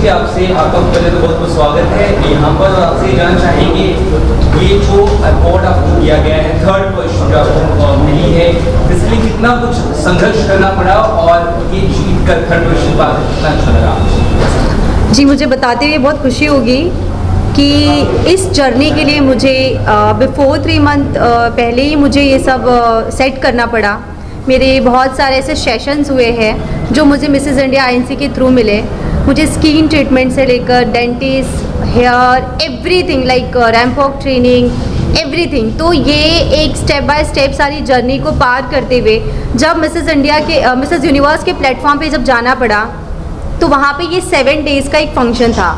जी आपसे, आपका पहले तो बहुत बहुत स्वागत है। यहाँ पर आपसे जानना चाहेंगे ये जो अवार्ड आपको दिया गया है, थर्ड पोजीशन जो आपको मिली है, इसके लिए कितना कुछ संघर्ष करना पड़ा और ये जीत कर थर्ड पोजीशन पा कितना अच्छा लगा? जी, मुझे बताते हुए बहुत खुशी होगी कि इस जर्नी के लिए मुझे बिफोर 3 मंथ पहले ही मुझे ये सब सेट करना पड़ा। मेरे बहुत सारे ऐसे सेशंस हुए हैं जो मुझे मिसेस इंडिया आईएनसी के थ्रू मिले। मुझे स्किन ट्रीटमेंट से लेकर dentist, hair, everything like ramp walk training, everything. तो ये एक स्टेप बाय स्टेप सारी जर्नी को पार करते हुए जब मिसेस इंडिया के मिसेस यूनिवर्स के प्लेटफॉर्म पे जब जाना पड़ा तो वहाँ पे ये 7 डेज़ का एक फंक्शन था।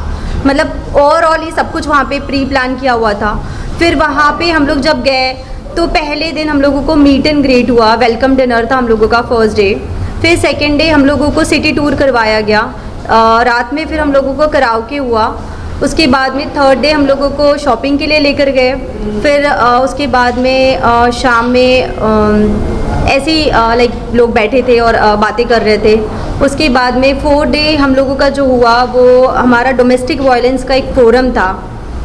मतलब ओवरऑल ये सब कुछ वहाँ पे प्री प्लान किया हुआ था। फिर वहाँ पे हम लोग जब गए तो पहले दिन हम लोगों को मीट एंड ग्रीट हुआ, वेलकम डिनर था हम लोगों का फर्स्ट डे। फिर सेकेंड डे हम लोगों को सिटी टूर करवाया गया। रात में फिर हम लोगों को कराओके हुआ। उसके बाद में थर्ड डे हम लोगों को शॉपिंग के लिए लेकर गए। फिर उसके बाद में शाम में ऐसे ही लाइक लोग बैठे थे और बातें कर रहे थे। उसके बाद में 4th डे हम लोगों का जो हुआ वो हमारा डोमेस्टिक वायलेंस का एक फोरम था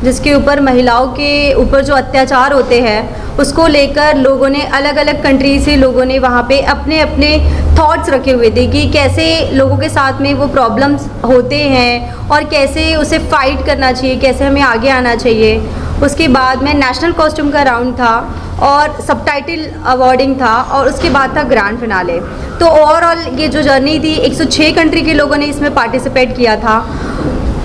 जिसके ऊपर महिलाओं के ऊपर जो अत्याचार होते हैं उसको लेकर लोगों ने अलग अलग कंट्री से लोगों ने वहाँ पे अपने अपने थॉट्स रखे हुए थे कि कैसे लोगों के साथ में वो प्रॉब्लम्स होते हैं और कैसे उसे फाइट करना चाहिए, कैसे हमें आगे आना चाहिए। उसके बाद में नेशनल कॉस्ट्यूम का राउंड था और सबटाइटल अवार्डिंग था और उसके बाद था ग्रैंड फिनाले। तो ओवरऑल ये जो जर्नी थी 106 कंट्री के लोगों ने इसमें पार्टिसिपेट किया था।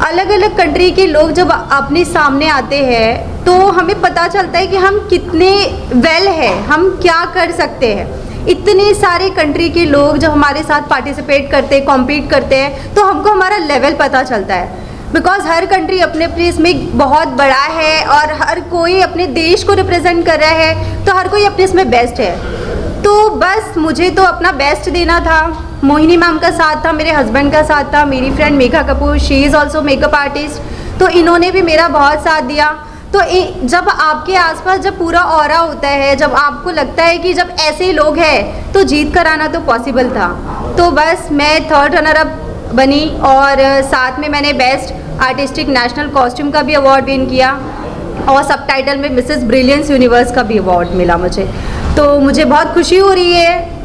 अलग अलग कंट्री के लोग जब अपने सामने आते हैं तो हमें पता चलता है कि हम कितने वेल हैं, हम क्या कर सकते हैं। इतने सारे कंट्री के लोग जब हमारे साथ पार्टिसिपेट करते हैं, कॉम्पीट करते हैं तो हमको हमारा लेवल पता चलता है। बिकॉज हर कंट्री अपने अपने इसमें बहुत बड़ा है और हर कोई अपने देश को रिप्रेजेंट कर रहा है, तो हर कोई अपने इसमें बेस्ट है। तो बस मुझे तो अपना बेस्ट देना था। मोहिनी मैम का साथ था, मेरे हस्बैंड का साथ था, मेरी friend Megha Kapoor, she is also makeup artist, तो इन्होंने भी मेरा बहुत साथ दिया। तो जब आपके आसपास जब पूरा ऑरा होता है, जब आपको लगता है कि जब ऐसे लोग हैं तो जीत कर आना तो पॉसिबल था। तो बस मैं 3rd रनर अप बनी और साथ में मैंने बेस्ट आर्टिस्टिक नेशनल कॉस्ट्यूम का भी अवार्ड विन किया और सबटाइटल में मिसेस ब्रिलियंस यूनिवर्स का भी अवार्ड मिला मुझे। तो मुझे बहुत खुशी हो रही है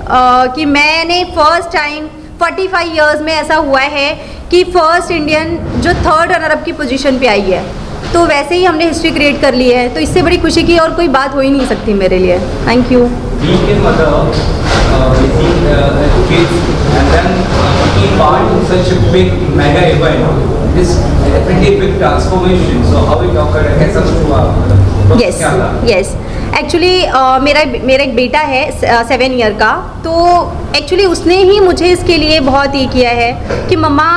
कि मैंने फर्स्ट टाइम 45 इयर्स में ऐसा हुआ है कि फर्स्ट इंडियन जो 3rd रनर अप की पोजीशन पे आई है। तो वैसे ही हमने हिस्ट्री क्रिएट कर ली है, तो इससे बड़ी खुशी की और कोई बात हो ही नहीं सकती मेरे लिए। Thank you. यस एक्चुअली मेरा एक बेटा है 7 ईयर का, तो एक्चुअली उसने ही मुझे इसके लिए बहुत ये किया है कि मम्मा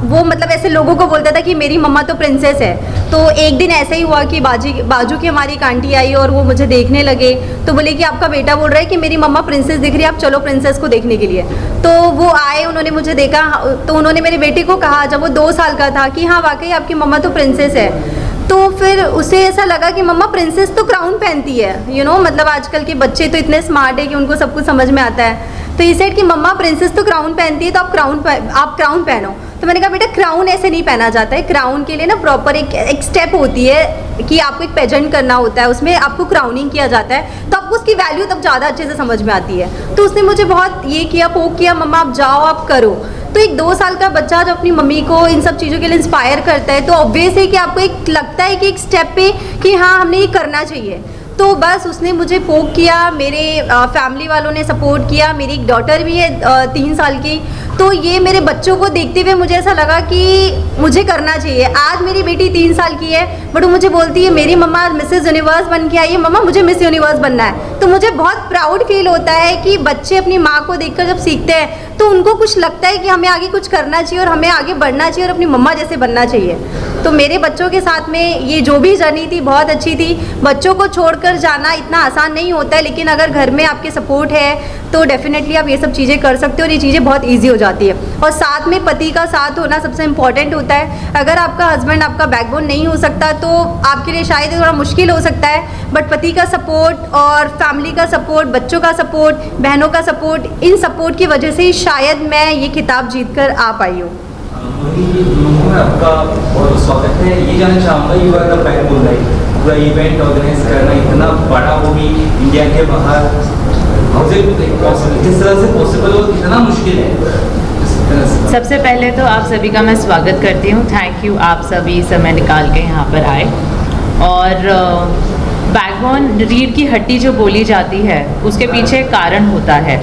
वो मतलब ऐसे लोगों को बोलता था कि मेरी मम्मा तो प्रिंसेस है। तो एक दिन ऐसा ही हुआ कि बाजू की हमारी एक आंटी आई और वो मुझे देखने लगे, तो बोले कि आपका बेटा बोल रहा है कि मेरी मम्मा प्रिंसेस दिख रही है, आप चलो प्रिंसेस को देखने के लिए। तो वो आए, उन्होंने मुझे देखा, तो उन्होंने मेरे बेटे को कहा जब वो 2 साल का था कि हाँ वाकई आपकी मम्मा तो प्रिंसेस है। तो फिर उसे ऐसा लगा कि मम्मा प्रिंसेस तो क्राउन पहनती है, मतलब आजकल के बच्चे तो इतने स्मार्ट है कि उनको सब कुछ समझ में आता है। तो ये सेड कि मम्मा प्रिंसेस तो क्राउन पहनती है, तो आप क्राउन पहनो। तो मैंने कहा बेटा क्राउन ऐसे नहीं पहना जाता है, क्राउन के लिए ना प्रॉपर एक स्टेप होती है कि आपको एक पेजेंट करना होता है, उसमें आपको क्राउनिंग किया जाता है, तो आपको उसकी वैल्यू तब ज़्यादा अच्छे से समझ में आती है। तो उसने मुझे बहुत ये किया, पोक किया, मम्मा आप जाओ आप करो। तो एक 2 साल का बच्चा जब अपनी मम्मी को इन सब चीज़ों के लिए इंस्पायर करता है तो ऑब्वियस है कि आपको एक लगता है कि एक स्टेप पे कि हाँ हमने ये करना चाहिए। तो बस उसने मुझे पोक किया, मेरे फैमिली वालों ने सपोर्ट किया। मेरी एक डॉटर भी है 3 साल की, तो ये मेरे बच्चों को देखते हुए मुझे ऐसा लगा कि मुझे करना चाहिए। आज मेरी बेटी 3 साल की है, बट वो मुझे बोलती है मेरी मम्मा मिसेस यूनिवर्स बन के आई है, मम्मा मुझे मिस यूनिवर्स बनना है। तो मुझे बहुत प्राउड फील होता है कि बच्चे अपनी माँ को देखकर जब सीखते हैं तो उनको कुछ लगता है कि हमें आगे कुछ करना चाहिए और हमें आगे बढ़ना चाहिए और अपनी मम्मा जैसे बनना चाहिए। तो मेरे बच्चों के साथ में ये जो भी जर्नी थी बहुत अच्छी थी। बच्चों को छोड़कर जाना इतना आसान नहीं होता है, लेकिन अगर घर में आपके सपोर्ट है तो डेफिनेटली आप ये सब चीज़ें कर सकते हो और ये चीज़ें बहुत ईजी हो जाती है। और साथ में पति का साथ होना सबसे इम्पॉर्टेंट होता है। अगर आपका हस्बैंड आपका बैकबोन नहीं हो सकता तो आपके लिए शायद थोड़ा मुश्किल हो सकता है, बट पति का सपोर्ट और फैमिली का सपोर्ट, बच्चों का सपोर्ट, बहनों का सपोर्ट, इन सपोर्ट की वजह से ही शायद मैं ये खिताब जीत कर आ पाई हूँ। मोहिनी जी, में आपका बहुत स्वागत है। ये जानना चाहूँगा, you are the backbone, right? पूरा इवेंट ऑर्गेनाइज करना इतना बड़ा होगी इंडिया के बाहर, हाउ इज इट पॉसिबल? किस तरह से पॉसिबल हो, कितना मुश्किल है? सबसे पहले तो आप सभी का मैं स्वागत करती हूँ। थैंक यू, आप सभी समय निकाल के यहाँ पर आए। और बैकबोन, रीढ़ की हड्डी जो बोली जाती है, उसके पीछे एक कारण होता है।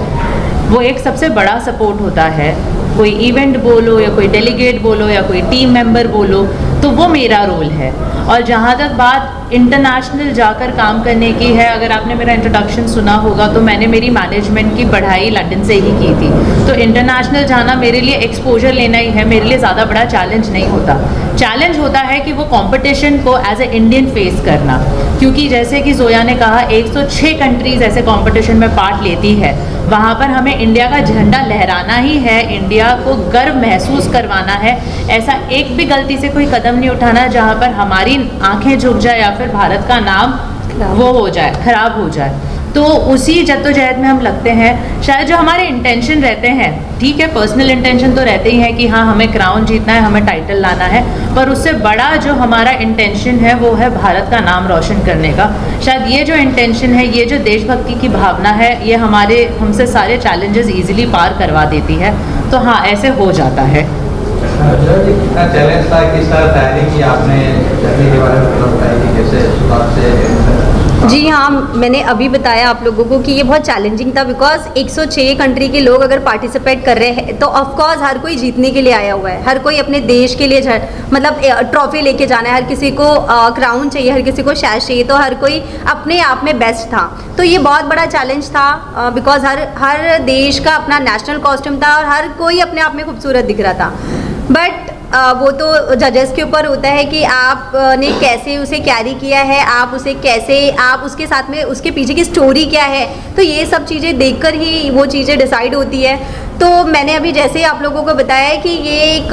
वो एक सबसे बड़ा सपोर्ट होता है। कोई इवेंट बोलो या कोई डेलीगेट बोलो या कोई टीम मेंबर बोलो, तो वो मेरा रोल है। और जहाँ तक बात इंटरनेशनल जाकर काम करने की है, अगर आपने मेरा इंट्रोडक्शन सुना होगा तो मैंने मेरी मैनेजमेंट की पढ़ाई लंदन से ही की थी। तो इंटरनेशनल जाना मेरे लिए एक्सपोजर लेना ही है, मेरे लिए ज़्यादा बड़ा चैलेंज नहीं होता। चैलेंज होता है कि वो कंपटीशन को एज ए इंडियन फेस करना, क्योंकि जैसे कि जोया ने कहा 106 कंट्रीज़ ऐसे कंपटीशन में पार्ट लेती है। वहाँ पर हमें इंडिया का झंडा लहराना ही है, इंडिया को गर्व महसूस करवाना है। ऐसा एक भी गलती से कोई कदम नहीं उठाना जहाँ पर हमारी आंखें झुक जाए या फिर भारत का नाम वो हो जाए, खराब हो जाए। तो उसी जद्दोजहद में हम लगते हैं। शायद जो हमारे इंटेंशन रहते हैं, ठीक है, पर्सनल इंटेंशन तो रहते ही है कि हाँ हमें क्राउन जीतना है, हमें टाइटल लाना है, पर उससे बड़ा जो हमारा इंटेंशन है वो है भारत का नाम रोशन करने का। शायद ये जो इंटेंशन है, ये जो देशभक्ति की भावना है, ये हमसे सारे चैलेंजेस ईजिली पार करवा देती है। तो हाँ, ऐसे हो जाता है। कितना चैलेंज था, किस तरह तैयारी की आपने जर्नी के बारे में बताया कि कैसे शुरुआत से? जी हाँ, मैंने अभी बताया आप लोगों को कि ये बहुत चैलेंजिंग था, बिकॉज 106 कंट्री के लोग अगर पार्टिसिपेट कर रहे हैं तो ऑफकोर्स हर कोई जीतने के लिए आया हुआ है। हर कोई अपने देश के लिए मतलब ट्रॉफी लेके जाना है। हर किसी को क्राउन चाहिए, हर किसी को शैश चाहिए, तो हर कोई अपने आप में बेस्ट था। तो ये बहुत बड़ा चैलेंज था, बिकॉज हर देश का अपना नेशनल कॉस्ट्यूम था और हर कोई अपने आप में खूबसूरत दिख रहा था। बट वो तो जजेस के ऊपर होता है कि आपने कैसे उसे कैरी किया है, आप उसे कैसे, आप उसके साथ में उसके पीछे की स्टोरी क्या है। तो ये सब चीज़ें देखकर ही वो चीज़ें डिसाइड होती है। तो मैंने अभी जैसे आप लोगों को बताया है कि ये एक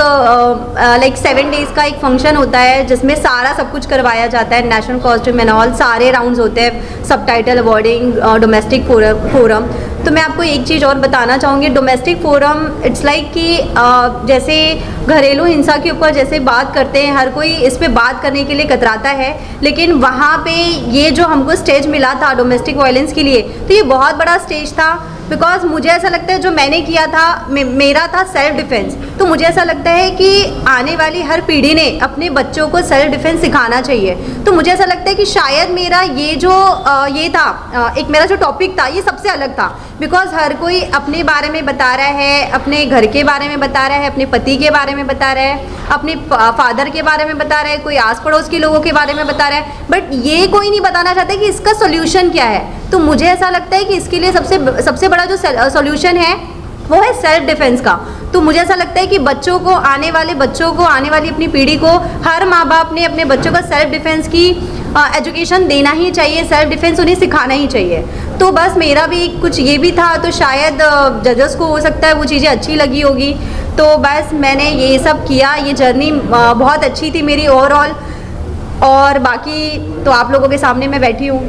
लाइक 7 डेज़ का एक फंक्शन होता है जिसमें सारा सब कुछ करवाया जाता है, नेशनल कॉस्ट्यूम एंड ऑल, सारे राउंड्स होते हैं, सबटाइटल अवॉर्डिंग, डोमेस्टिक फोरम। तो मैं आपको एक चीज़ और बताना चाहूँगी, डोमेस्टिक फोरम इट्स लाइक कि जैसे घरेलू हिंसा के ऊपर जैसे बात करते हैं, हर कोई इस पे बात करने के लिए कतराता है, लेकिन वहाँ पे ये जो हमको स्टेज मिला था डोमेस्टिक वायलेंस के लिए, तो ये बहुत बड़ा स्टेज था। बिकॉज मुझे ऐसा लगता है जो मैंने किया था, मेरा था सेल्फ डिफेंस। तो मुझे ऐसा लगता है कि आने वाली हर पीढ़ी ने अपने बच्चों को सेल्फ डिफेंस सिखाना चाहिए। तो मुझे ऐसा लगता है कि शायद मेरा ये जो ये था, एक मेरा जो टॉपिक था, ये सबसे अलग था। बिकॉज हर कोई अपने बारे में बता रहा है, अपने घर के बारे में बता रहा है, अपने पति के बारे में बता रहा है, अपने फादर के बारे में बता रहा है, कोई आस पड़ोस के लोगों के बारे में बता रहा है, बट ये कोई नहीं बताना चाहता कि इसका सोल्यूशन क्या है। तो मुझे ऐसा लगता है कि इसके लिए सबसे बड़ा जो सोल्यूशन है वो है सेल्फ डिफेंस का। तो मुझे ऐसा लगता है कि बच्चों को, आने वाली अपनी पीढ़ी को, हर माँ बाप ने अपने बच्चों को सेल्फ डिफेंस की एजुकेशन देना ही चाहिए, सेल्फ डिफेंस उन्हें सिखाना ही चाहिए। तो बस मेरा भी कुछ ये भी था। तो शायद जजेस को हो सकता है वो चीज़ें अच्छी लगी होगी। तो बस मैंने ये सब किया, ये जर्नी बहुत अच्छी थी मेरी ओवरऑल। और बाकी तो आप लोगों के सामने मैं बैठी हूँ।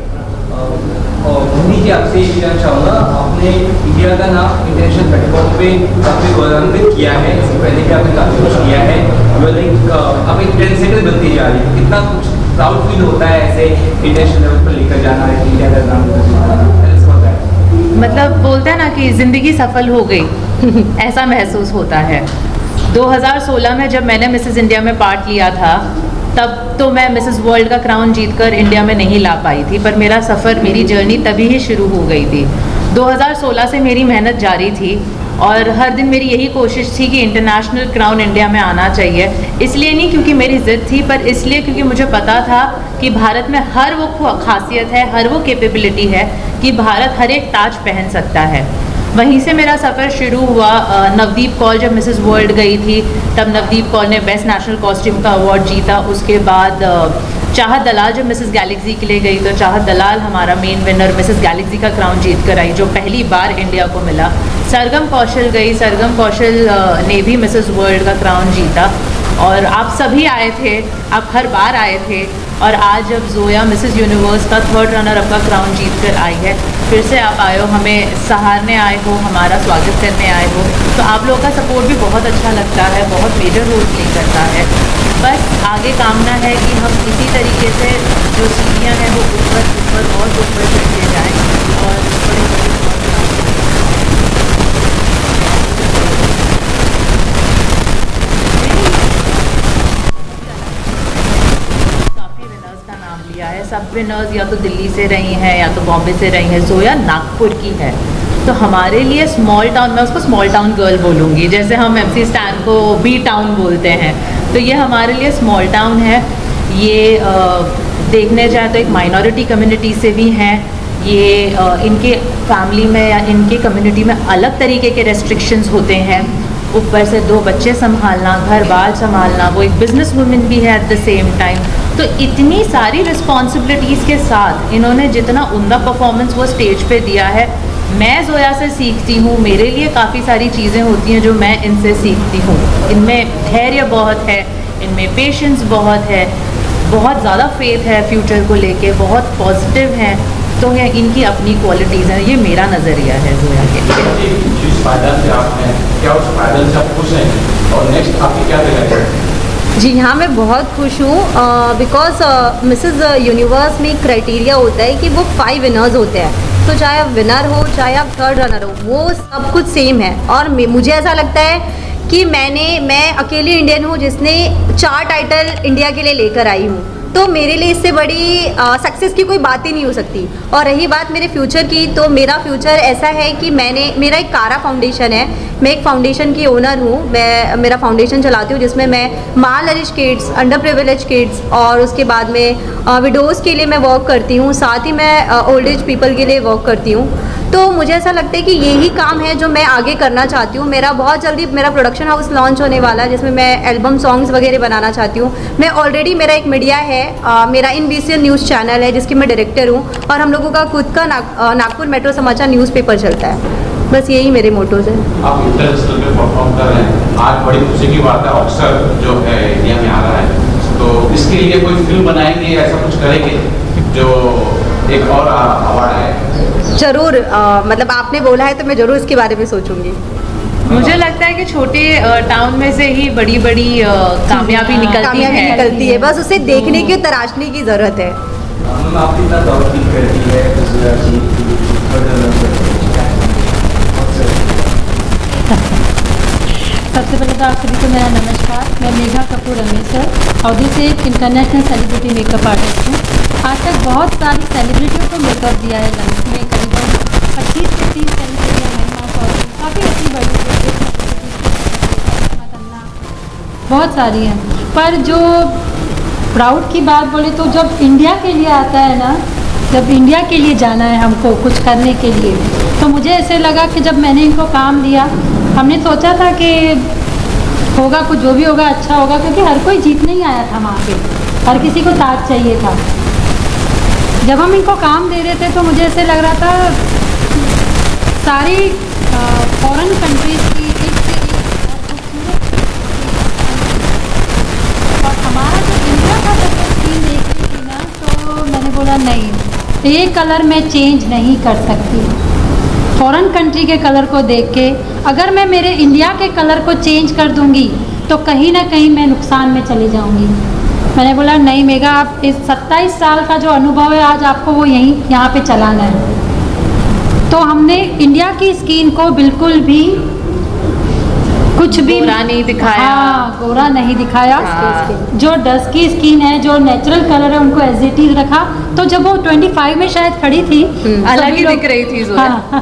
मोहिनी जी, आपसे ये जानना चाहूँगा, आपने इंडिया का नाम इंटरनेशनल प्लेटफॉर्म पे काफ़ी गौरवान्वित किया है। इससे पहले भी आपने काफ़ी कुछ किया है, लाइक आप एक ट्रेंडसेटर बनती जा रही है। कितना कुछ प्राउड फील होता है ऐसे इंटरनेशनल लेवल पर लेकर जाना है, इंडिया का नाम होता है। मतलब बोलते हैं ना कि ज़िंदगी सफल हो गई ऐसा महसूस होता है। 2016 में जब मैंने मिसेस इंडिया में पार्ट लिया था, तब तो मैं मिसेस वर्ल्ड का क्राउन जीतकर इंडिया में नहीं ला पाई थी, पर मेरा सफ़र, मेरी जर्नी तभी ही शुरू हो गई थी। 2016 से मेरी मेहनत जारी थी और हर दिन मेरी यही कोशिश थी कि इंटरनेशनल क्राउन इंडिया में आना चाहिए। इसलिए नहीं क्योंकि मेरी ज़िद थी, पर इसलिए क्योंकि मुझे पता था कि भारत में हर वो खासियत है, हर वो कैपेबिलिटी है कि भारत हर एक ताज पहन सकता है। वहीं से मेरा सफ़र शुरू हुआ। नवदीप कौर जब मिसेस वर्ल्ड गई थी, तब नवदीप कौर ने बेस्ट नेशनल कॉस्ट्यूम का अवार्ड जीता। उसके बाद चाहत दलाल जब मिसेस गैलेक्सी के लिए गई, तो चाहत दलाल हमारा मेन विनर मिसेस गैलेक्सी का क्राउन जीत कर आई, जो पहली बार इंडिया को मिला। सरगम कौशल गई, सरगम कौशल ने भी मिसेस वर्ल्ड का क्राउन जीता। और आप सभी आए थे, आप हर बार आए थे, और आज जब जोया मिसेस यूनिवर्स का 3rd रनर अप का क्राउन जीत कर आई है, फिर से आप आए हो, हमें सहारने आए हो, हमारा स्वागत करने आए हो, तो आप लोगों का सपोर्ट भी बहुत अच्छा लगता है, बहुत मेजर रोल प्ले करता है। बस आगे कामना है कि हम इसी तरीके से जो सीढ़ियाँ हैं वो ऊपर ऊपर और ऊपर चढ़ते जाएँ और बड़े है। सब विनर्स या तो दिल्ली से रही हैं या तो बॉम्बे से रही हैं। जोया नागपुर की है, तो हमारे लिए स्मॉल टाउन, मैं उसको स्मॉल टाउन गर्ल बोलूँगी, जैसे हम MC स्टैन को बी टाउन बोलते हैं, तो ये हमारे लिए स्मॉल टाउन है। ये देखने जाए तो एक माइनॉरिटी कम्युनिटी से भी हैं। ये इनके फैमिली में या इनके कम्युनिटी में अलग तरीके के रेस्ट्रिक्शंस होते हैं, ऊपर से 2 बच्चे संभालना, घर बार संभालना, वो एक बिजनेस वुमेन भी है एट द सेम टाइम। तो इतनी सारी रिस्पॉन्सिबिलिटीज़ के साथ इन्होंने जितना उम्दा परफॉर्मेंस वो स्टेज पे दिया है, मैं जोया से सीखती हूँ। मेरे लिए काफ़ी सारी चीज़ें होती हैं जो मैं इनसे सीखती हूँ। इनमें धैर्य बहुत है, इनमें पेशेंस बहुत है, बहुत ज़्यादा फेथ है फ्यूचर को लेके, बहुत पॉजिटिव हैं। तो ये इनकी अपनी क्वालिटीज़ हैं, ये मेरा नज़रिया है जोया के लिए। जिस फाइनल से आपने, क्या उस फाइनल से आप खुश हैं और नेक्स्ट आपकी क्या तैयारी है? जी हाँ, मैं बहुत खुश हूँ बिकॉज मिसेस यूनिवर्स में क्राइटेरिया होता है कि वो 5 विनर्स होते हैं, तो चाहे आप विनर हो चाहे आप 3rd रनर हो, वो सब कुछ सेम है। और मुझे ऐसा लगता है कि मैं अकेली इंडियन हूँ जिसने 4 टाइटल इंडिया के लिए लेकर आई हूँ, तो मेरे लिए इससे बड़ी सक्सेस की कोई बात ही नहीं हो सकती। और रही बात मेरे फ्यूचर की, तो मेरा फ्यूचर ऐसा है कि मेरा एक कारा फाउंडेशन है, मैं एक फाउंडेशन की ओनर हूँ। मैं मेरा फाउंडेशन चलाती हूँ जिसमें मैं मालनरिश किड्स, अंडर प्रिविलेज किड्स और उसके बाद में विडोज़ के लिए मैं वर्क करती हूँ, साथ ही मैं ओल्ड एज पीपल के लिए वर्क करती हूँ। तो मुझे ऐसा लगता है कि यही काम है जो मैं आगे करना चाहती हूँ। मेरा बहुत जल्दी मेरा प्रोडक्शन हाउस लॉन्च होने वाला है जिसमें मैं एल्बम सॉन्ग्स वगैरह बनाना चाहती हूँ। मैं ऑलरेडी, मेरा एक मीडिया है, मेरा INVCN न्यूज़ चैनल है जिसकी मैं डायरेक्टर हूँ, और हम लोगों का खुद का नागपुर मेट्रो समाचार न्यूज़पेपर चलता है। बस यही मेरे मोटोज हैं। आप इंटरनेशनल में परफॉर्म कर रहे हैं, आज बड़ी खुशी की बात है, ऑस्कर जो है इंडिया में आ रहा है, तो इसके लिए कोई फिल्म बनाएंगे, ऐसा कुछ करेंगे जो एक और अवार्ड है? ज़रूर, मतलब आपने बोला है तो मैं ज़रूर इसके बारे में सोचूंगी। मुझे लगता है कि छोटे टाउन में से ही बड़ी बड़ी कामयाबी निकलती है, बस उसे देखने की, तराशने की ज़रूरत है। आपने इतना दौड़ फील करती है सबसे पहले तो आप सभी को मेरा नमस्कार। मैं मेघा कपूर अमेसर और से एक इंटरनेशनल सेलिब्रिटी मेकअप आर्टिस्ट हूँ। आज तक बहुत सारी सेलिब्रिटियों को मेकअप दिया है लाइफ में, करीबन 25 से 30 सेलिब्रिटियाँ हैं, काफ़ी अच्छी बड़ी बहुत सारी हैं। पर जो प्राउड की बात बोले तो जब इंडिया के लिए आता है ना, जब इंडिया के लिए जाना है हमको कुछ करने के लिए, तो मुझे ऐसे लगा कि जब मैंने इनको काम दिया, हमने सोचा था कि होगा कुछ, जो भी होगा अच्छा होगा, क्योंकि हर कोई जीतने ही आया था वहाँ पे, हर किसी को ताज चाहिए था। जब हम इनको काम दे रहे थे तो मुझे ऐसे लग रहा था सारी फॉरेन कंट्रीज़ की एक से एक और हमारा जो इंडिया का जब स्क्रीन देख रही थी ना, तो मैंने बोला नहीं, ये कलर मैं चेंज नहीं कर सकती। फॉरेन कंट्री के कलर को देख के अगर मैं मेरे इंडिया के कलर को चेंज कर दूंगी तो कहीं ना कहीं मैं नुकसान में चली जाऊंगी। मैंने बोला नहीं मेघा, आप इस 27 साल का जो अनुभव है आज आपको वो यहाँ पे चलाना है। तो हमने इंडिया की स्किन को बिल्कुल भी कुछ भी गोरा नहीं दिखाया। हाँ, गोरा नहीं दिखाया। हाँ। जो डस्की स्किन है, जो नेचुरल कलर है, उनको एज इट इज रखा। तो जब वो 25 में शायद खड़ी थी, अलग ही दिख रही थी जोया। हाँ।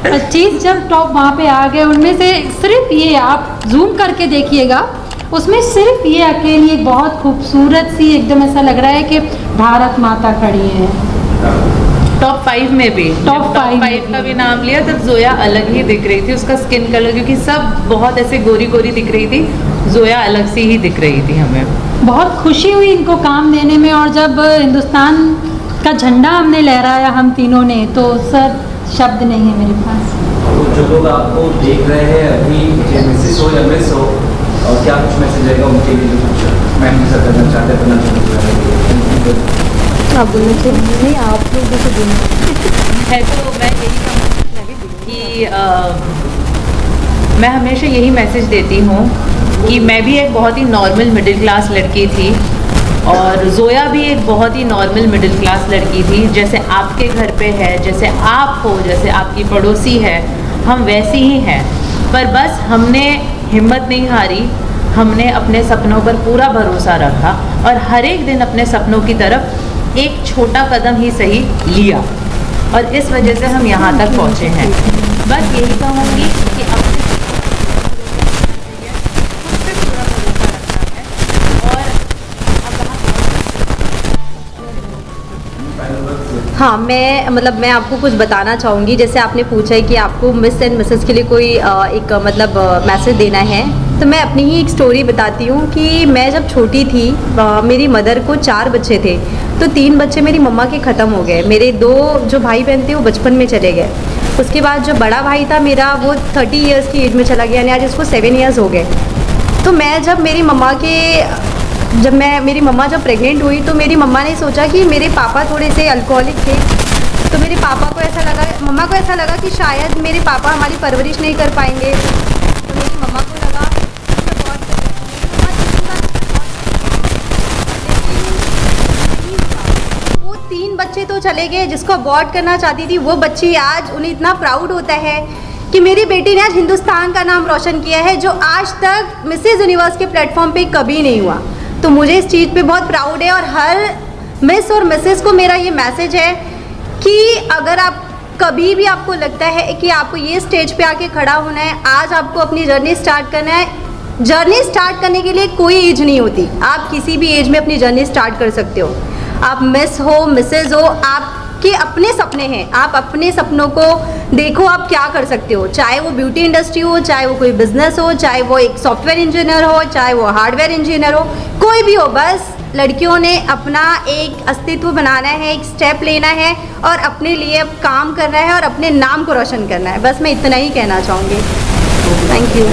25 जब टॉप वहाँ पे आ गए, उनमें से सिर्फ ये, आप जूम करके देखिएगा, उसमें सिर्फ ये अकेली एक बहुत खूबसूरत सी, एकदम ऐसा लग रहा है कि भारत माता खड़ी है। टॉप 5 में भी, टॉप 5 का भी नाम लिया तब जोया अलग ही दिख रही थी। उसका स्किन कलर, क्योंकि सब बहुत ऐसे गोरी गोरी दिख रही थी, जोया अलग सी ही दिख रही थी। हमें बहुत खुशी हुई इनको काम देने में। और जब हिंदुस्तान का झंडा हमने लहराया हम तीनों ने, तो सर शब्द नहीं है मेरे पास। तो जो लोग आपको देख रहे हैं अभी, मिसेस हो या मिस हो, और क्या कुछ मैसेज रहेगा उनके लिए जो कुछ मैम के साथ करना चाहते हैं आप बोलना चाहिए नहीं, आप लोगों को बोलना है तो मैं यही कहूँगी कि मैं हमेशा यही मैसेज देती हूँ कि मैं भी एक बहुत ही नॉर्मल मिडिल क्लास लड़की थी और जोया भी एक बहुत ही नॉर्मल मिडिल क्लास लड़की थी, जैसे आपके घर पे है, जैसे आप हो, जैसे आपकी पड़ोसी है, हम वैसी ही हैं। पर बस हमने हिम्मत नहीं हारी, हमने अपने सपनों पर पूरा भरोसा रखा और हर एक दिन अपने सपनों की तरफ एक छोटा कदम ही सही लिया और इस वजह से हम यहाँ तक पहुँचे हैं। बस यही कहूँगी कि अपने खुद पे पूरा भरोसा रखना है और हाँ, मैं आपको कुछ बताना चाहूँगी। जैसे आपने पूछा है कि आपको मिस एंड मिसेस के लिए कोई एक मैसेज देना है, तो मैं अपनी ही एक स्टोरी बताती हूँ कि मैं जब छोटी थी मेरी मदर को 4 बच्चे थे, तो 3 बच्चे मेरी मम्मा के ख़त्म हो गए। मेरे 2 जो भाई बहन थे वो बचपन में चले गए। उसके बाद जो बड़ा भाई था मेरा वो 30 ईयर्स की एज में चला गया, यानी आज उसको 7 ईयर्स हो गए। तो मैं जब मेरी मम्मा जब प्रेग्नेंट हुई तो मेरी मम्मा ने सोचा कि मेरे पापा थोड़े से अल्कोहलिक थे, तो मेरे पापा को ऐसा लगा, मम्मा को ऐसा लगा कि शायद मेरे पापा हमारी परवरिश नहीं कर पाएंगे। तो मेरी मम्मा को लगा कि बहुत वो 3 बच्चे तो चले गए, जिसको अबॉर्ट करना चाहती थी वो बच्ची आज उन्हें इतना प्राउड होता है कि मेरी बेटी ने आज हिंदुस्तान का नाम रोशन किया है, जो आज तक मिसेस यूनिवर्स के प्लेटफॉर्म पे कभी नहीं हुआ। तो मुझे इस चीज़ पे बहुत प्राउड है और हर मिस और मिसेस को मेरा ये मैसेज है कि अगर आप कभी भी आपको लगता है कि आपको ये स्टेज पे आके खड़ा होना है, आज आपको अपनी जर्नी स्टार्ट करना है। जर्नी स्टार्ट करने के लिए कोई एज नहीं होती, आप किसी भी एज में अपनी जर्नी स्टार्ट कर सकते हो। आप मिस हो, मिसेज हो, आपके अपने सपने हैं, आप अपने सपनों को देखो, आप क्या कर सकते हो। चाहे वो ब्यूटी इंडस्ट्री हो, चाहे वो कोई बिजनेस हो, चाहे वो एक सॉफ्टवेयर इंजीनियर हो, चाहे वो हार्डवेयर इंजीनियर हो, कोई भी हो, बस लड़कियों ने अपना एक अस्तित्व बनाना है, एक स्टेप लेना है और अपने लिए अब काम करना है और अपने नाम को रोशन करना है। बस मैं इतना ही कहना चाहूँगी। Thank you.